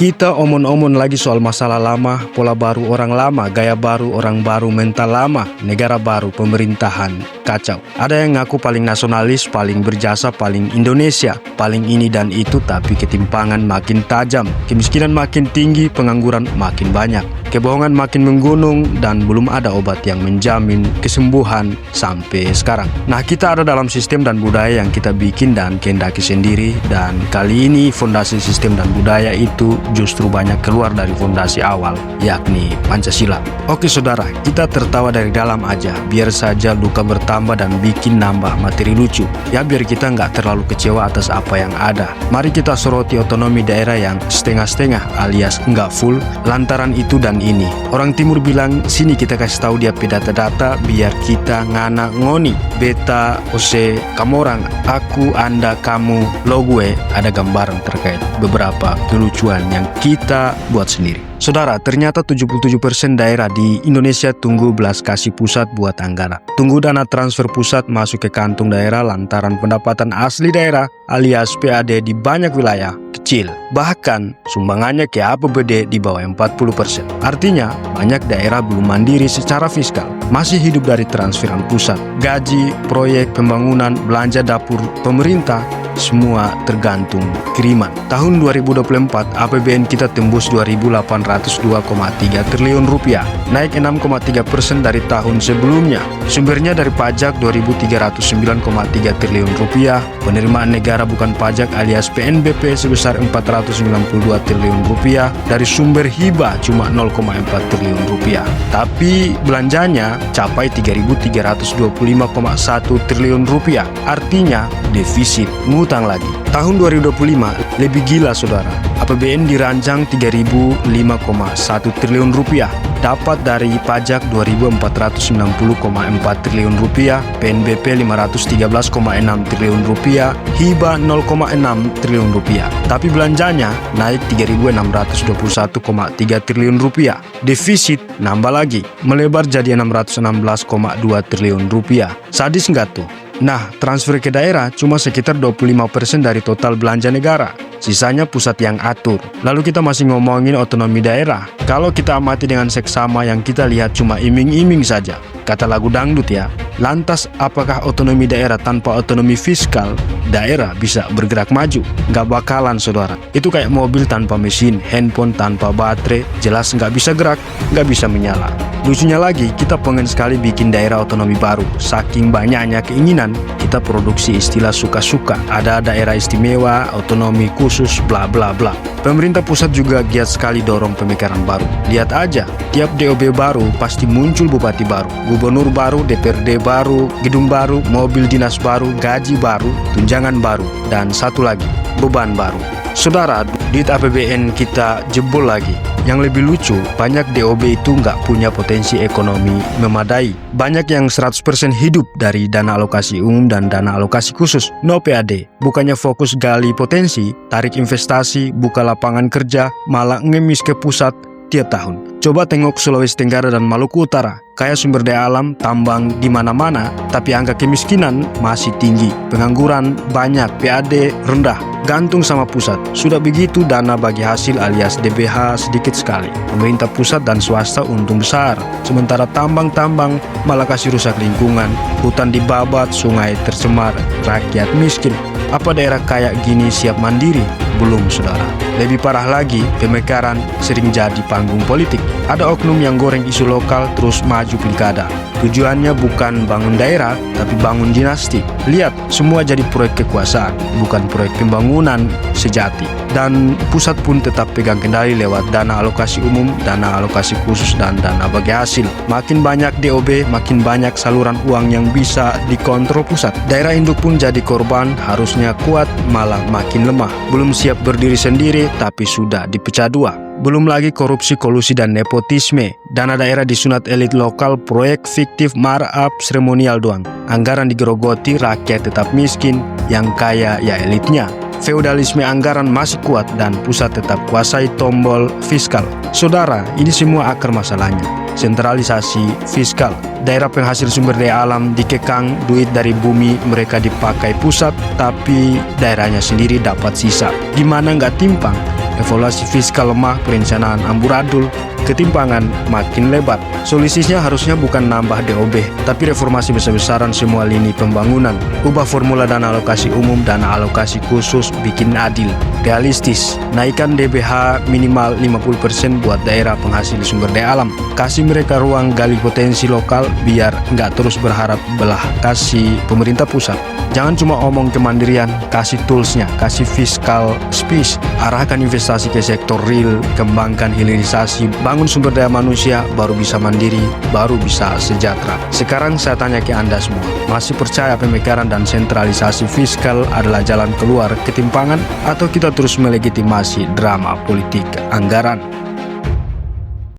Kita omon-omon lagi soal masalah lama, pola baru orang lama, gaya baru orang baru, mental lama, negara baru, pemerintahan kacau. Ada yang ngaku paling nasionalis, paling berjasa, paling Indonesia, paling ini dan itu, tapi ketimpangan makin tajam, kemiskinan makin tinggi, pengangguran makin banyak, kebohongan makin menggunung, dan belum ada obat yang menjamin kesembuhan sampai sekarang. Nah, kita ada dalam sistem dan budaya yang kita bikin dan kehendaki sendiri, dan kali ini fondasi sistem dan budaya itu justru banyak keluar dari fondasi awal, yakni Pancasila. Oke saudara, kita tertawa dari dalam aja, biar saja luka bertambah dan bikin nambah materi lucu. Ya biar kita nggak terlalu kecewa atas apa yang ada. Mari kita soroti otonomi daerah yang setengah-setengah alias nggak full, lantaran itu dan ini. Orang timur bilang, sini kita kasih tahu dia data-data biar kita ngana ngoni. Beta, ose, kamu orang, aku, anda, kamu, lo gue, ada gambaran terkait beberapa kelucuan yang kita buat sendiri. Saudara, ternyata 77% daerah di Indonesia tunggu belas kasih pusat buat anggaran. Tunggu dana transfer pusat masuk ke kantung daerah lantaran pendapatan asli daerah alias PAD di banyak wilayah kecil. Bahkan sumbangannya ke APBD di bawah 40%. Artinya, banyak daerah belum mandiri secara fiskal, masih hidup dari transferan pusat. Gaji, proyek, pembangunan, belanja dapur pemerintah, semua tergantung kiriman. Tahun 2024, APBN kita tembus 2.802,3 triliun rupiah, naik 6,3% dari tahun sebelumnya. Sumbernya dari pajak 2.309,3 triliun rupiah, penerimaan negara bukan pajak alias PNBP sebesar 492 triliun rupiah, dari sumber hibah cuma 0,4 triliun rupiah. Tapi belanjanya capai 3.325,1 triliun rupiah, artinya defisit, ngutang lagi. Tahun 2025 lebih gila saudara, APBN dirancang 3.005,1 triliun rupiah, dapat dari pajak 2.490,4 triliun rupiah, PNBP 513,6 triliun rupiah, hibah 0,6 triliun rupiah. Tapi belanjanya naik 3.621,3 triliun rupiah. Defisit nambah lagi, melebar jadi 616,2 triliun rupiah. Sadis nggak tuh? Nah, transfer ke daerah cuma sekitar 25% dari total belanja negara. Sisanya pusat yang atur. Lalu kita masih ngomongin otonomi daerah. Kalau kita amati dengan seksama yang kita lihat cuma iming-iming saja. Kata lagu dangdut ya. Lantas apakah otonomi daerah tanpa otonomi fiskal, daerah bisa bergerak maju? Nggak bakalan saudara. Itu kayak mobil tanpa mesin, handphone tanpa baterai, jelas nggak bisa gerak, nggak bisa menyala. Lucunya lagi, kita pengen sekali bikin daerah otonomi baru. Saking banyaknya keinginan, kita produksi istilah suka-suka. Ada daerah istimewa, otonomi khusus, bla bla bla. Pemerintah pusat juga giat sekali dorong pemekaran baru. Lihat aja, tiap DOB baru pasti muncul bupati baru, gubernur baru, DPRD baru, gedung baru, mobil dinas baru, gaji baru, tunjangan baru, dan satu lagi, beban baru. Saudara, duit APBN kita jebol lagi. Yang lebih lucu, banyak DOB itu nggak punya potensi ekonomi memadai. Banyak yang 100% hidup dari dana alokasi umum dan dana alokasi khusus, no PAD. Bukannya fokus gali potensi, tarik investasi, buka lapangan kerja, malah ngemis ke pusat tiap tahun. Coba tengok Sulawesi Tenggara dan Maluku Utara, kaya sumber daya alam, tambang di mana-mana, tapi angka kemiskinan masih tinggi, pengangguran banyak, PAD rendah, gantung sama pusat. Sudah begitu dana bagi hasil alias DBH sedikit sekali. Pemerintah pusat dan swasta untung besar, sementara tambang-tambang malah kasih rusak lingkungan, hutan dibabat, sungai tercemar, rakyat miskin. Apa daerah kayak gini siap mandiri? Belum saudara. Lebih parah lagi, pemekaran sering jadi panggung politik. Ada oknum yang goreng isu lokal terus maju pilkada. Tujuannya bukan bangun daerah, tapi bangun dinasti. Lihat, semua jadi proyek kekuasaan, bukan proyek pembangunan sejati. Dan pusat pun tetap pegang kendali lewat dana alokasi umum, dana alokasi khusus, dan dana bagi hasil. Makin banyak DOB, makin banyak saluran uang yang bisa dikontrol pusat. Daerah induk pun jadi korban, harusnya kuat, malah makin lemah. Belum siap berdiri sendiri, tapi sudah dipecah dua. Belum lagi korupsi, kolusi, dan nepotisme. Dana daerah disunat elit lokal, proyek fiktif, markup, seremonial doang. Anggaran digerogoti, rakyat tetap miskin, yang kaya ya elitnya. Feudalisme anggaran masih kuat dan pusat tetap kuasai tombol fiskal. Saudara, ini semua akar masalahnya. Sentralisasi fiskal. Daerah penghasil sumber daya alam dikekang, duit dari bumi mereka dipakai pusat, tapi daerahnya sendiri dapat sisa. Gimana nggak timpang? evaluasi fiskal lemah, perencanaan amburadul, ketimpangan makin lebar. Solusinya harusnya bukan nambah DOB, tapi reformasi besar-besaran semua lini pembangunan. Ubah formula dana alokasi umum, dana alokasi khusus, bikin adil, realistis. Naikkan DBH minimal 50% buat daerah penghasil sumber daya alam. Kasih mereka ruang gali potensi lokal biar nggak terus berharap belah kasih pemerintah pusat. Jangan cuma omong kemandirian, kasih toolsnya, kasih fiskal space, arahkan investasi ke sektor real, kembangkan hilirisasi, bangun sumber daya manusia, baru bisa mandiri, baru bisa sejahtera. Sekarang saya tanya ke Anda semua, masih percaya pemekaran dan sentralisasi fiskal adalah jalan keluar ketimpangan, atau kita terus melegitimasi drama politik anggaran?